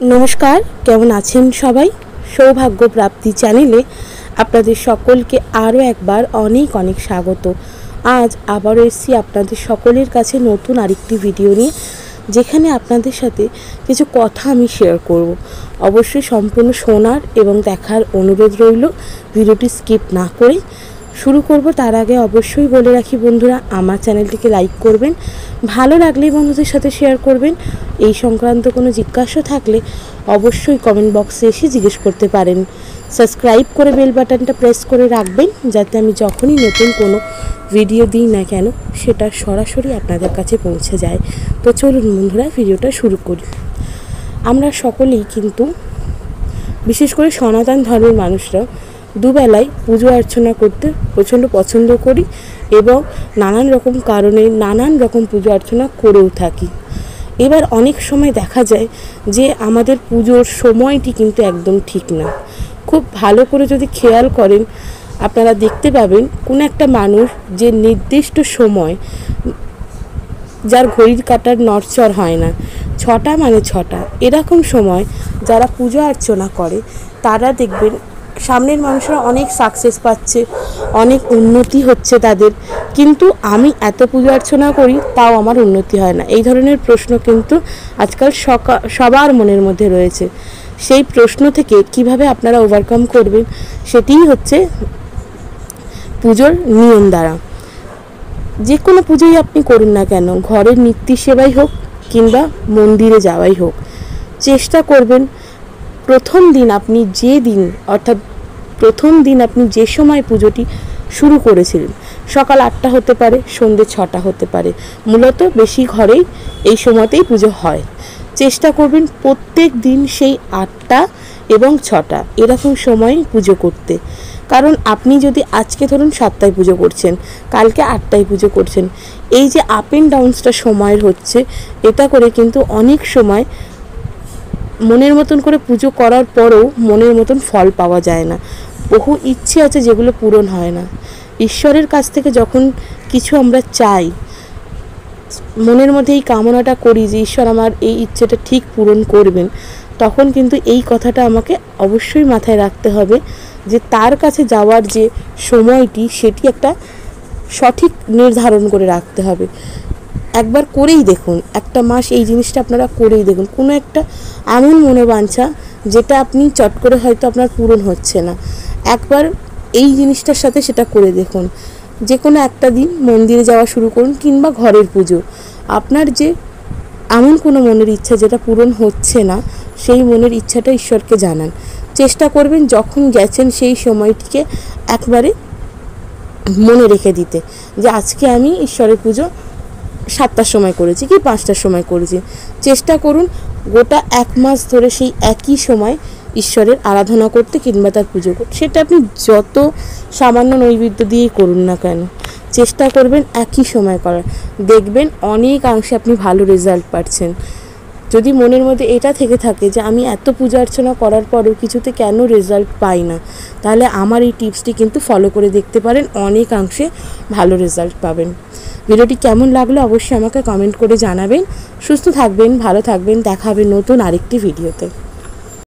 नमस्कार, केमन आছেন सबाई। सौभाग्य प्राप्ति चैनेले आपनादेर सकलके आरो एकबार अनेक अनेक स्वागत। आज आबारो एसेছি आपनादेर सकलेर काछे नतून आरेकटी भिडियो निये, जेखाने आपनादेर साथे किछु कथा आमि शेयर करब। अवश्यई सम्पूर्ण शोनार एबं देखार अनुरोध रइल। भिडियोटी स्किप ना करे शुरू करब। तार आगे अवश्यई बोले राखी बंधुरा, आमार चैनलटिके लाइक करबेन, भालो लागले बंधुदेर साथे शेयर करबेन। এই সংক্রান্ত কোনো জিজ্ঞাসা থাকলে অবশ্যই কমেন্ট বক্সে এসে জিজ্ঞেস করতে পারেন। সাবস্ক্রাইব করে বেল বাটনটা প্রেস করে রাখবেন, যাতে আমি যখনই নতুন কোনো ভিডিও দিই না কেন সেটা সরাসরি আপনাদের কাছে পৌঁছে যায়। তো চলুন বন্ধুরা, ভিডিওটা শুরু করি। আমরা সকলেই কিন্তু বিশেষ করে সনাতন ধর্মের মানুষরা দুবেলায় পুজো অর্চনা করতে প্রচণ্ড পছন্দ করি এবং নানান রকম কারণে নানান রকম পুজো অর্চনা করেও থাকি। এবার অনেক সময় দেখা যায় যে আমাদের পুজোর সময়টি কিন্তু একদম ঠিক না। খুব ভালো করে যদি খেয়াল করেন আপনারা দেখতে পাবেন কোনো একটা মানুষ যে নির্দিষ্ট সময়, যার ঘড়ির কাঁটার নড়চড় হয় না, ৬টা মানে ৬টা এরকম সময় যারা পুজো অর্চনা করে তারা দেখবেন সামনের মানুষরা অনেক সাকসেস পাচ্ছে, অনেক উন্নতি হচ্ছে তাদের, কিন্তু আমি এত পুজো অর্চনা করি তাও আমার উন্নতি হয় না। এই ধরনের প্রশ্ন কিন্তু আজকাল সবার মনের মধ্যে রয়েছে। সেই প্রশ্ন থেকে কিভাবে আপনারা ওভারকাম করবেন সেটিই হচ্ছে পুজোর নিয়ম দ্বারা। যে কোনো পুজোই আপনি করুন না কেন, ঘরের নিত্য সেবাই হোক কিংবা মন্দিরে যাওয়াই হোক, চেষ্টা করবেন প্রথম দিন আপনি যে দিন অর্থাৎ প্রথম দিন আপনি যে সময় পুজোটি শুরু করেছিলেন, সকাল ৮টা হতে পারে, সন্ধ্যে ৬টা হতে পারে, মূলত বেশি ঘরেই এই সময়তেই পুজো হয়। চেষ্টা করবেন প্রত্যেক দিন সেই ৮টা এবং ৬টা এরকম সময় পুজো করতে। কারণ আপনি যদি আজকে ধরুন ৭টায় পুজো করছেন, কালকে ৮টায় পুজো করছেন, এই যে আপ অ্যান্ড ডাউনসটা সময়ের হচ্ছে, এটা করে কিন্তু অনেক সময় মনের মতন করে পুজো করার পরেও মনের মতন ফল পাওয়া যায় না। বহু ইচ্ছে আছে যেগুলো পূরণ হয় না। ঈশ্বরের কাছ থেকে যখন কিছু আমরা চাই, মনের মধ্যে এই কামনাটা করি যে ঈশ্বর আমার এই ইচ্ছেটা ঠিক পূরণ করবেন, তখন কিন্তু এই কথাটা আমাকে অবশ্যই মাথায় রাখতে হবে যে তার কাছে যাওয়ার যে সময়টি সেটি একটা সঠিক নির্ধারণ করে রাখতে হবে। একবার করেই দেখুন, একটা মাস এই জিনিসটা আপনারা করেই দেখুন। কোনো একটা এমন মনোবাঞ্ছা যেটা আপনি চট করে হয়তো আপনার পূরণ হচ্ছে না, একবার এই জিনিসটার সাথে সেটা করে দেখুন। যে কোনো একটা দিন মন্দিরে যাওয়া শুরু করুন কিংবা ঘরের পুজো। আপনার যে এমন কোনো মনের ইচ্ছা যেটা পূরণ হচ্ছে না, সেই মনের ইচ্ছাটা ঈশ্বরকে জানান। চেষ্টা করবেন যখন গেছেন সেই সময়টিকে একবারে মনে রেখে দিতে যে আজকে আমি ঈশ্বরের পুজো ৭টার সময় করেছি কি ৫টার সময় করেছি। চেষ্টা করুন গোটা ১ মাস ধরে সেই একই সময় ঈশ্বরের আরাধনা করতে কিংবা তার পুজো করতে। সেটা আপনি যত সামান্য নৈবেদ্য দিয়েই করুন না কেন, চেষ্টা করবেন একই সময় করার। দেখবেন অনেকাংশে আপনি ভালো রেজাল্ট পাচ্ছেন। যদি মনের মধ্যে এটা থেকে থাকে যে আমি এত পূজা অর্চনা করার পরেও কিছুতে কেন রেজাল্ট পাই না, তাহলে আমার এই টিপসটি কিন্তু ফলো করে দেখতে পারেন, অনেকাংশে ভালো রেজাল্ট পাবেন। ভিডিওটি কেমন লাগলো অবশ্যই আমাকে কমেন্ট করে জানাবেন। সুস্থ থাকবেন, ভালো থাকবেন, দেখা হবে নতুন আরেকটি ভিডিওতে।